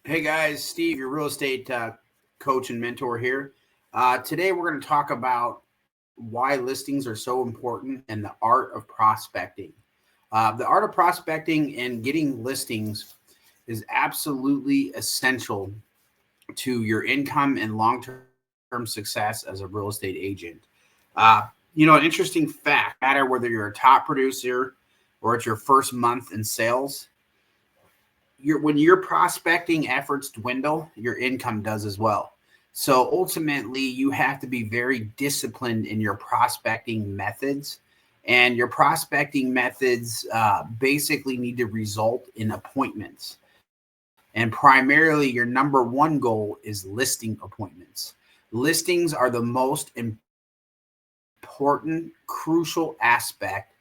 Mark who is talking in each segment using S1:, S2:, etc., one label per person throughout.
S1: Hey guys, Steve, your real estate coach and mentor here. Today we're going to talk about why listings are so important and the art of prospecting. The art of prospecting and getting listings is absolutely essential to your income and long term success as a real estate agent. An interesting fact, no matter whether you're a top producer or it's your first month in sales, when your prospecting efforts dwindle, your income does as well. So ultimately, you have to be very disciplined in your prospecting methods. And your prospecting methods basically need to result in appointments. And primarily, your number one goal is listing appointments. Listings are the most important, crucial aspect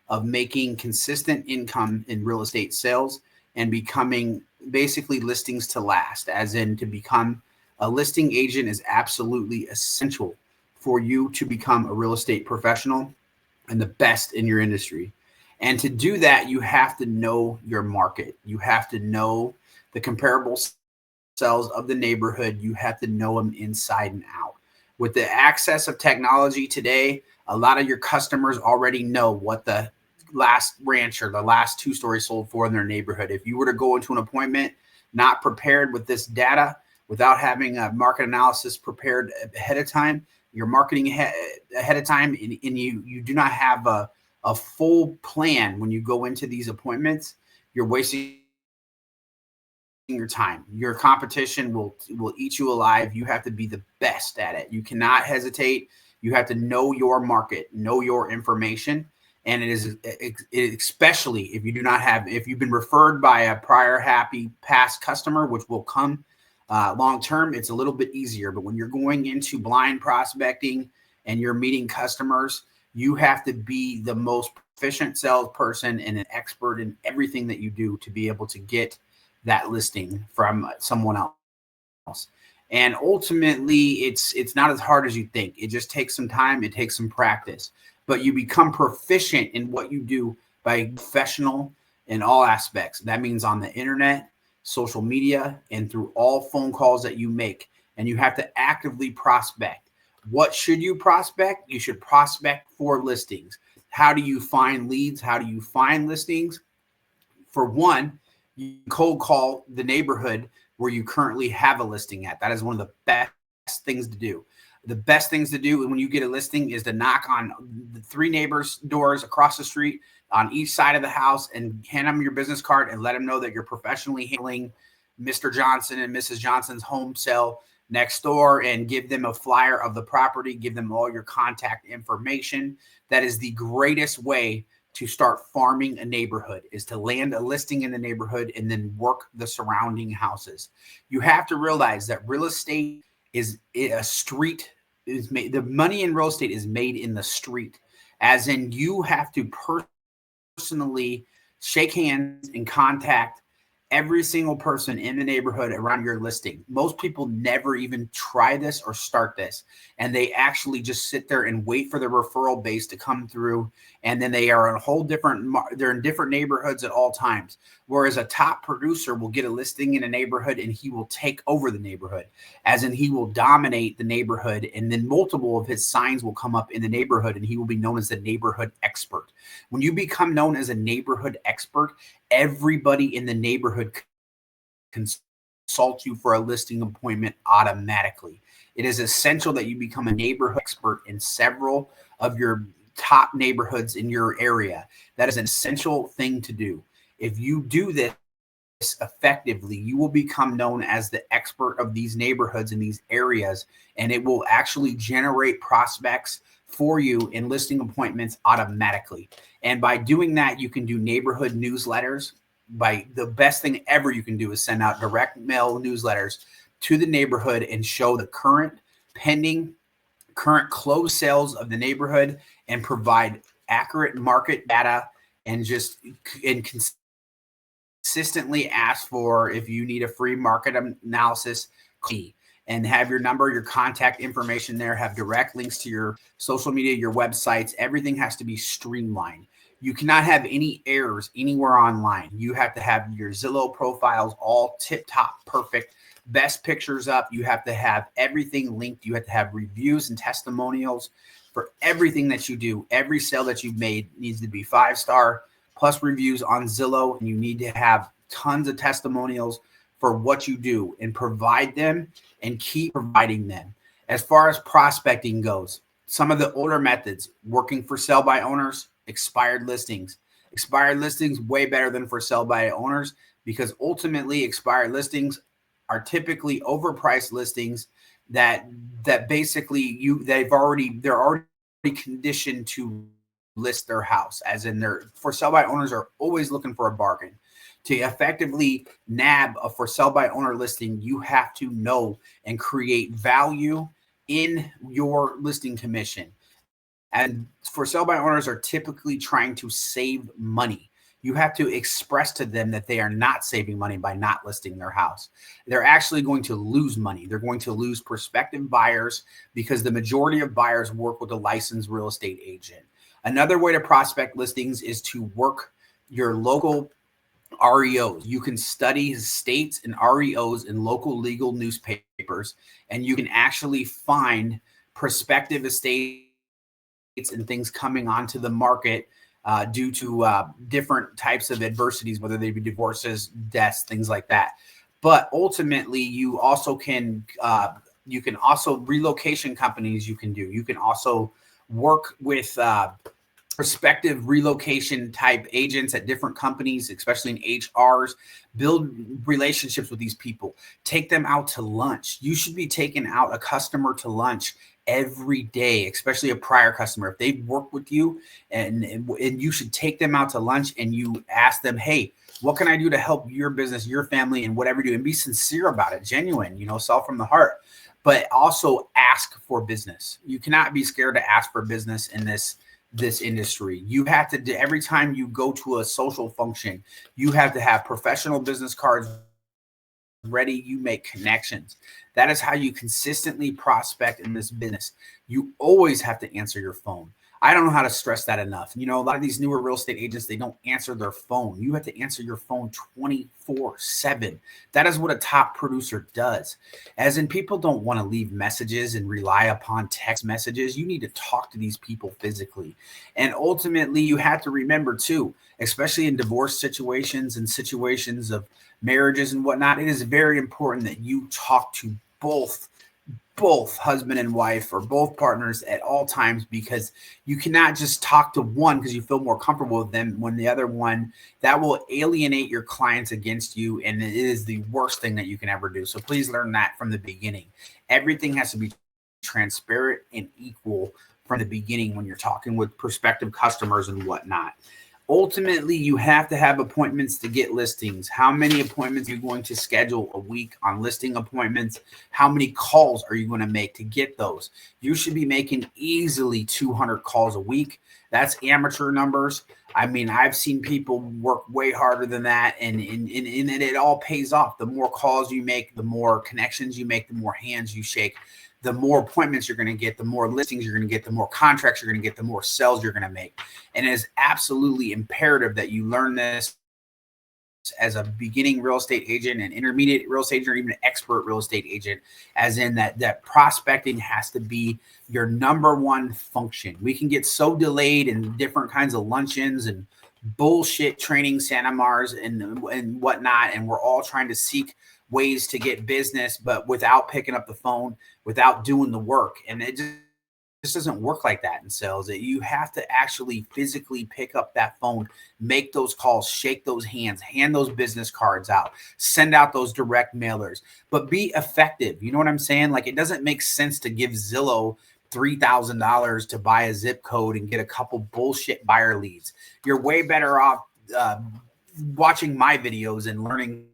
S1: of making consistent income in real estate sales and becoming basically listings to last, as in to become a listing agent is absolutely essential for you to become a real estate professional and the best in your industry. And to do that, you have to know your market. You have to know the comparable sales of the neighborhood. You have to know them inside and out. With the access of technology today, a lot of your customers already know what the last ranch or the last two-story sold for in their neighborhood. If you were to go into an appointment not prepared with this data, without having a market analysis prepared ahead of time, your marketing ahead of time, and you do not have a full plan when you go into these appointments, you're wasting your time. Your competition will eat you alive. You have to be the best at it. You cannot hesitate. You have to know your market, know your information. And especially if you do not have, if you've been referred by a prior happy past customer, which will come long term, it's a little bit easier. But when you're going into blind prospecting and you're meeting customers, you have to be the most proficient salesperson and an expert in everything that you do to be able to get that listing from someone else. And ultimately, it's not as hard as you think. It just takes some time, it takes some practice, but you become proficient in what you do by professional in all aspects. That means on the internet, social media, and through all phone calls that you make. And you have to actively prospect. What should you prospect? You should prospect for listings. How do you find leads? How do you find listings? For one, you cold call the neighborhood where you currently have a listing at. That is one of the best things to do. The best things to do when you get a listing is to knock on the three neighbors' doors across the street on each side of the house and hand them your business card and let them know that you're professionally handling Mr. Johnson and Mrs. Johnson's home sale next door, and give them a flyer of the property, give them all your contact information. That is the greatest way to start farming a neighborhood, is to land a listing in the neighborhood and then work the surrounding houses. You have to realize that real estate is a street, is made, the money in real estate is made in the street, as in you have to personally shake hands and contact every single person in the neighborhood around your listing. Most people never even try this or start this, and they actually just sit there and wait for the referral base to come through, and then they are in a whole different, they're in different neighborhoods at all times. Whereas a top producer will get a listing in a neighborhood and he will take over the neighborhood, as in he will dominate the neighborhood, and then multiple of his signs will come up in the neighborhood and he will be known as the neighborhood expert. When you become known as a neighborhood expert, everybody in the neighborhood consult you for a listing appointment automatically. It is essential that you become a neighborhood expert in several of your top neighborhoods in your area. That is an essential thing to do. If you do this effectively, you will become known as the expert of these neighborhoods in these areas, and it will actually generate prospects for you in listing appointments automatically. And by doing that, you can do neighborhood newsletters. By the best thing ever you can do is send out direct mail newsletters to the neighborhood and show the current pending, current closed sales of the neighborhood, and provide accurate market data, and just and consistently ask for, if you need a free market analysis, and have your number, your contact information there, have direct links to your social media, your websites. Everything has to be streamlined. You cannot have any errors anywhere online. You have to have your Zillow profiles all tip top perfect, best pictures up. You have to have everything linked. You have to have reviews and testimonials for everything that you do. Every sale that you've made needs to be 5-star plus reviews on Zillow. And you need to have tons of testimonials for what you do and provide them and keep providing them. As far as prospecting goes, some of the older methods, working for sell by owners, expired listings. Expired listings way better than for sell by owners, because ultimately expired listings are typically overpriced listings that basically they're already conditioned to list their house, as in their for sell by owners are always looking for a bargain. To effectively nab a for sell by owner listing, you have to know and create value in your listing commission. And for sell by owners are typically trying to save money. You have to express to them that they are not saving money by not listing their house. They're actually going to lose money. They're going to lose prospective buyers because the majority of buyers work with a licensed real estate agent. Another way to prospect listings is to work your local REOs. You can study states and REOs in local legal newspapers, and you can actually find prospective estates and things coming onto the market due to different types of adversities, whether they be divorces, deaths, things like that. But ultimately, you also can relocation companies you can do. You can also work with prospective relocation type agents at different companies, especially in HRs. Build relationships with these people. Take them out to lunch. You should be taking out a customer to lunch every day, especially a prior customer. If they work with you, and you should take them out to lunch and you ask them, hey, what can I do to help your business, your family, and whatever you do, and be sincere about it, genuine, sell from the heart, but also ask for business. You cannot be scared to ask for business in this industry. You have to do, every time you go to a social function, you have to have professional business cards ready. You make connections. That is how you consistently prospect in this business. You always have to answer your phone. I don't know how to stress that enough. A lot of these newer real estate agents, they don't answer their phone. You have to answer your phone 24/7. That is what a top producer does. As in, people don't want to leave messages and rely upon text messages. You need to talk to these people physically. And ultimately, you have to remember too, especially in divorce situations and situations of marriages and whatnot, it is very important that you talk to both husband and wife or both partners at all times, because you cannot just talk to one because you feel more comfortable with them when the other one, that will alienate your clients against you, and it is the worst thing that you can ever do. So please learn that from the beginning. Everything has to be transparent and equal from the beginning when you're talking with prospective customers and whatnot. Ultimately, you have to have appointments to get listings. How many appointments are you going to schedule a week on listing appointments? How many calls are you going to make to get those? You should be making easily 200 calls a week. That's amateur numbers. I mean, I've seen people work way harder than that, and it all pays off. The more calls you make, the more connections you make, the more hands you shake, the more appointments you're going to get, the more listings you're going to get, the more contracts you're going to get, the more sales you're going to make. And it is absolutely imperative that you learn this as a beginning real estate agent, an intermediate real estate agent, or even an expert real estate agent, as in that prospecting has to be your number one function. We can get so delayed in different kinds of luncheons and bullshit training seminars and whatnot, and we're all trying to seek ways to get business, but without picking up the phone, without doing the work. And it just doesn't work like that in sales. You have to actually physically pick up that phone, make those calls, shake those hands, hand those business cards out, send out those direct mailers, but be effective. You know what I'm saying? Like, it doesn't make sense to give Zillow $3,000 to buy a zip code and get a couple bullshit buyer leads. You're way better off watching my videos and learning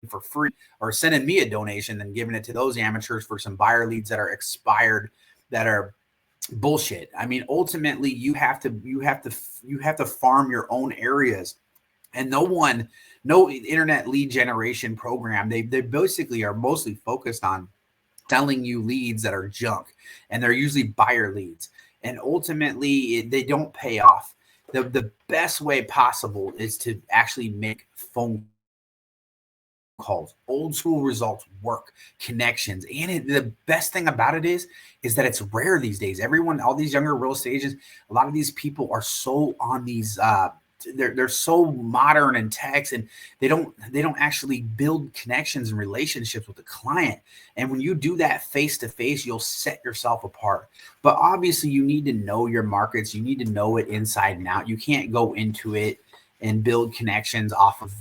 S1: for free, or sending me a donation than giving it to those amateurs for some buyer leads that are expired, that are bullshit. I mean, ultimately, you have to farm your own areas, and no internet lead generation program. They basically are mostly focused on selling you leads that are junk, and they're usually buyer leads, and ultimately they don't pay off. the best way possible is to actually make phone calls. Old school results work, connections. And the best thing about it is that it's rare these days. Everyone, all these younger real estate agents, a lot of these people are so on these they're so modern and tech, and they don't actually build connections and relationships with the client. And when you do that face to face, you'll set yourself apart. But obviously you need to know your markets, you need to know it inside and out. You can't go into it and build connections off of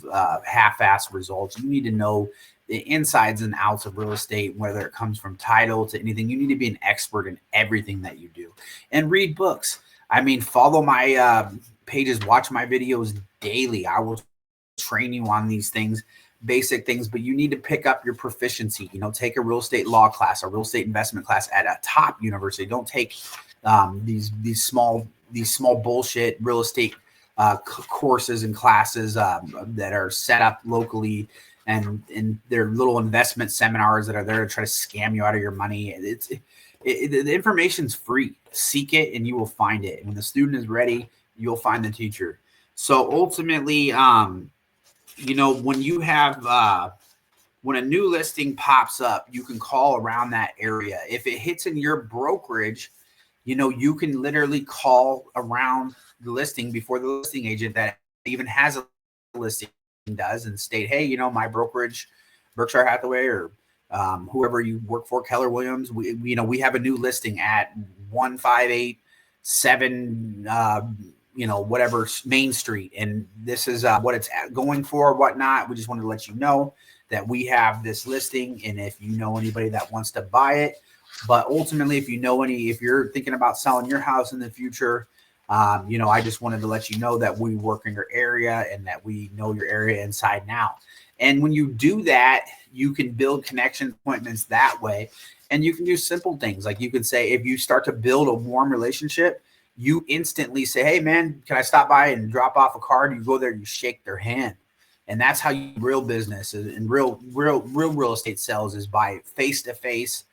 S1: half-assed results. You need to know the insides and outs of real estate, whether it comes from title to anything. You need to be an expert in everything that you do, and read books. I mean, follow my pages, watch my videos daily. I will train you on these things, basic things, but you need to pick up your proficiency. Take a real estate law class, a real estate investment class at a top university. Don't take these small bullshit real estate courses and classes that are set up locally, and they're little investment seminars that are there to try to scam you out of your money. The information's free. Seek it and you will find it. And when the student is ready, you'll find the teacher. So ultimately, when you have when a new listing pops up, you can call around that area. If it hits in your brokerage, you can literally call around the listing before the listing agent that even has a listing does, and state, hey, my brokerage, Berkshire Hathaway, or whoever you work for, Keller Williams, we have a new listing at 1587 whatever Main Street, and this is what it's going for, whatnot. We just wanted to let you know that we have this listing, and if you know anybody that wants to buy it. But ultimately, if you're thinking about selling your house in the future, I just wanted to let you know that we work in your area and that we know your area inside and out. And when you do that, you can build connection appointments that way. And you can do simple things. Like you could say, if you start to build a warm relationship, you instantly say, hey man, can I stop by and drop off a card? You go there, you shake their hand. And that's how you real business and real estate sales, is by face-to-face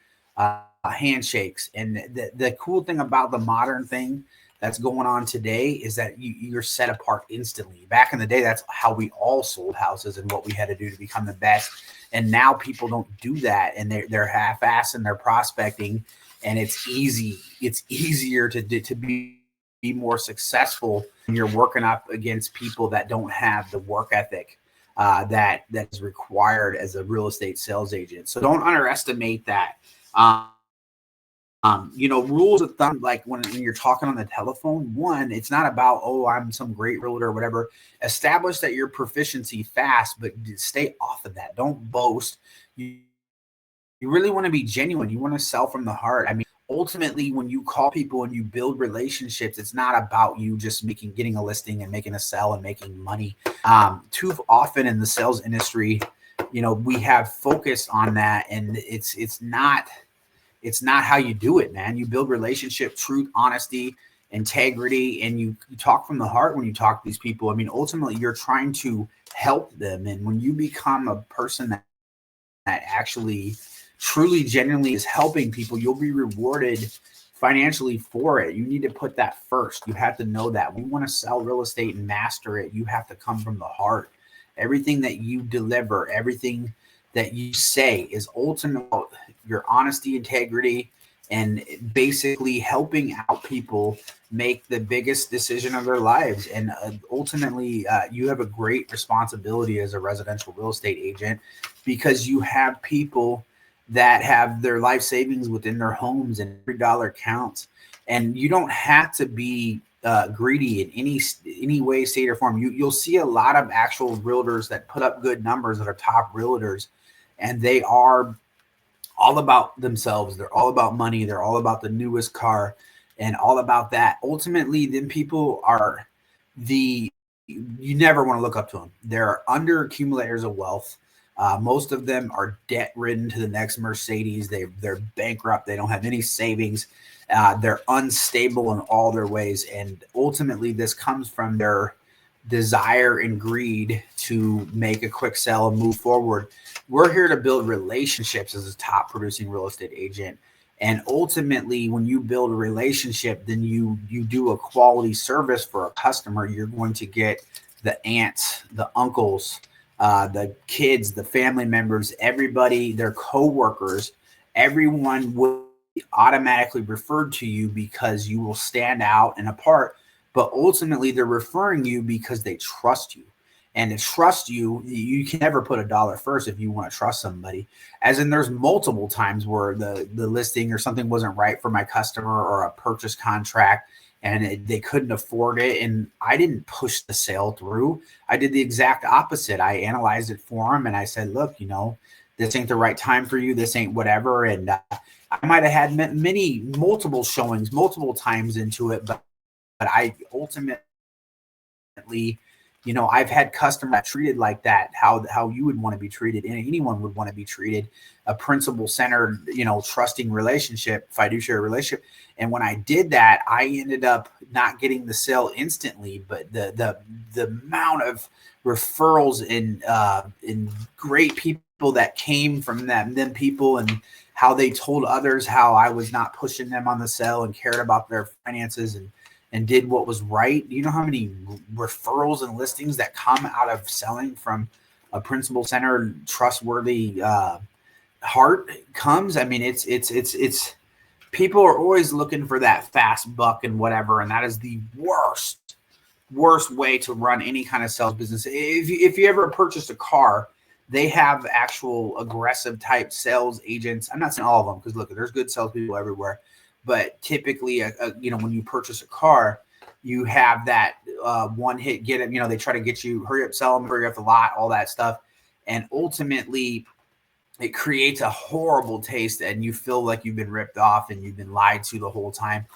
S1: handshakes. And the cool thing about the modern thing that's going on today is that you're set apart instantly. Back in the day, that's how we all sold houses and what we had to do to become the best. And now people don't do that, and they're half-assed in their prospecting, and it's easy. It's easier to be more successful when you're working up against people that don't have the work ethic that is required as a real estate sales agent. So don't underestimate that. Rules of thumb, like when you're talking on the telephone, one, it's not about, oh, I'm some great realtor or whatever. Establish that your proficiency fast, but stay off of that. Don't boast. You really want to be genuine. You want to sell from the heart. I mean, ultimately, when you call people and you build relationships, it's not about you just getting a listing and making a sell and making money. Too often in the sales industry, we have focused on that, and it's not how you do it, man. You build relationship, truth, honesty, integrity, and you talk from the heart when you talk to these people. I mean, ultimately, you're trying to help them. And when you become a person that actually truly, genuinely is helping people, you'll be rewarded financially for it. You need to put that first. You have to know that. When you want to sell real estate and master it, you have to come from the heart. Everything that you deliver, everything that you say is ultimately your honesty, integrity, and basically helping out people make the biggest decision of their lives. And ultimately, you have a great responsibility as a residential real estate agent, because you have people that have their life savings within their homes, and every dollar counts. And you don't have to be greedy in any way, state, or form. You'll see a lot of actual realtors that put up good numbers that are top realtors, and they are all about themselves. They're all about money. They're all about the newest car and all about that. Ultimately, then people are you never want to look up to them. They're under accumulators of wealth. Most of them are debt ridden to the next Mercedes. They're bankrupt. They don't have any savings. They're unstable in all their ways. And ultimately, this comes from their desire and greed to make a quick sell and move forward. We're here to build relationships as a top producing real estate agent. And ultimately, when you build a relationship, then you do a quality service for a customer. You're going to get the aunts, the uncles, the kids, the family members, everybody, their coworkers, everyone will be automatically referred to you because you will stand out and apart. But ultimately, they're referring you because they trust you. And to trust you, you can never put a dollar first if you want to trust somebody. As in, there's multiple times where the listing or something wasn't right for my customer or a purchase contract, and they couldn't afford it. And I didn't push the sale through. I did the exact opposite. I analyzed it for them and I said, look, this ain't the right time for you. This ain't whatever. And I might have had multiple showings, multiple times into it, but I ultimately, I've had customers treated like that, how you would want to be treated, and anyone would want to be treated, a principal centered, trusting relationship, fiduciary relationship. And when I did that, I ended up not getting the sale instantly, but the amount of referrals and great people that came from them people, and how they told others how I was not pushing them on the sale and cared about their finances and did what was right. Do you know how many referrals and listings that come out of selling from a principal-centered, trustworthy heart comes? I mean, it's people are always looking for that fast buck and whatever, and that is the worst way to run any kind of sales business. If you ever purchased a car, they have actual aggressive type sales agents. I'm not saying all of them, because look, there's good salespeople everywhere. But typically, when you purchase a car, you have that one hit, get it. They try to get you, hurry up, sell them, hurry up the lot, all that stuff. And ultimately, it creates a horrible taste, and you feel like you've been ripped off and you've been lied to the whole time.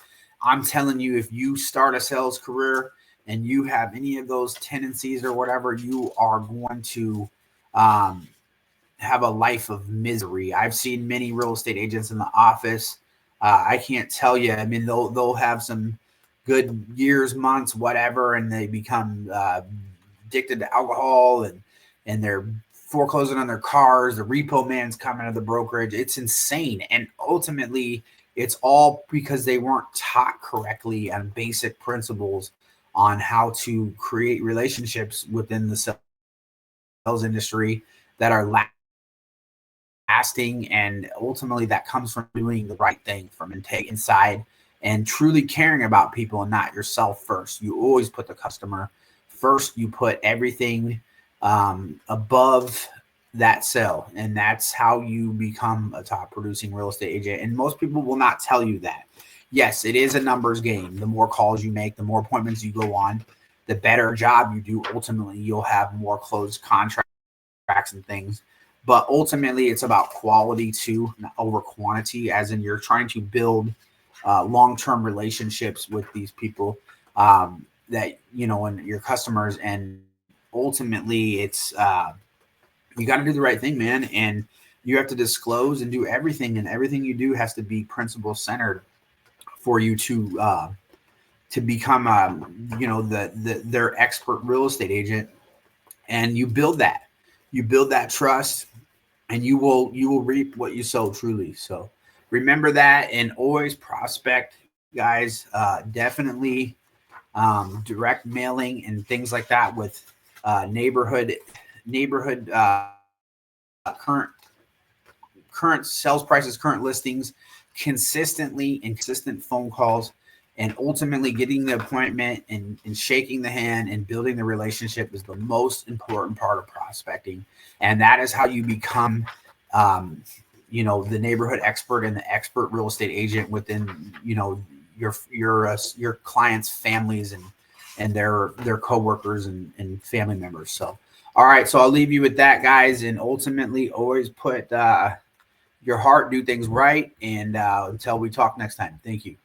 S1: I'm telling you, if you start a sales career and you have any of those tendencies or whatever, you are going to have a life of misery. I've seen many real estate agents in the office. I can't tell you. I mean, they'll have some good years, months, whatever, and they become addicted to alcohol, and they're foreclosing on their cars. The repo man's coming to the brokerage. It's insane. And ultimately, it's all because they weren't taught correctly on basic principles on how to create relationships within the sales industry that are lasting, and ultimately that comes from doing the right thing, from inside and truly caring about people and not yourself first. You always put the customer first. You put everything above that sale, and that's how you become a top producing real estate agent. And most people will not tell you that. Yes, it is a numbers game. The more calls you make, the more appointments you go on, the better job you do. Ultimately, you'll have more closed contracts and things. But ultimately, it's about quality too, over quantity, as in you're trying to build long-term relationships with these people that, and your customers. And ultimately, it's you got to do the right thing, man. And you have to disclose and do everything. And everything you do has to be principle-centered for you to become, their expert real estate agent. And you build that. You build that trust, and you will reap what you sow, truly. So remember that, and always prospect, guys. Definitely direct mailing and things like that with neighborhood current sales prices, current listings, consistently, and consistent phone calls, and ultimately getting the appointment and shaking the hand and building the relationship is the most important part of prospecting. And that is how you become, the neighborhood expert and the expert real estate agent within, your clients' families and their coworkers and family members. So, all right. So I'll leave you with that, guys. And ultimately, always put your heart, do things right. And until we talk next time, thank you.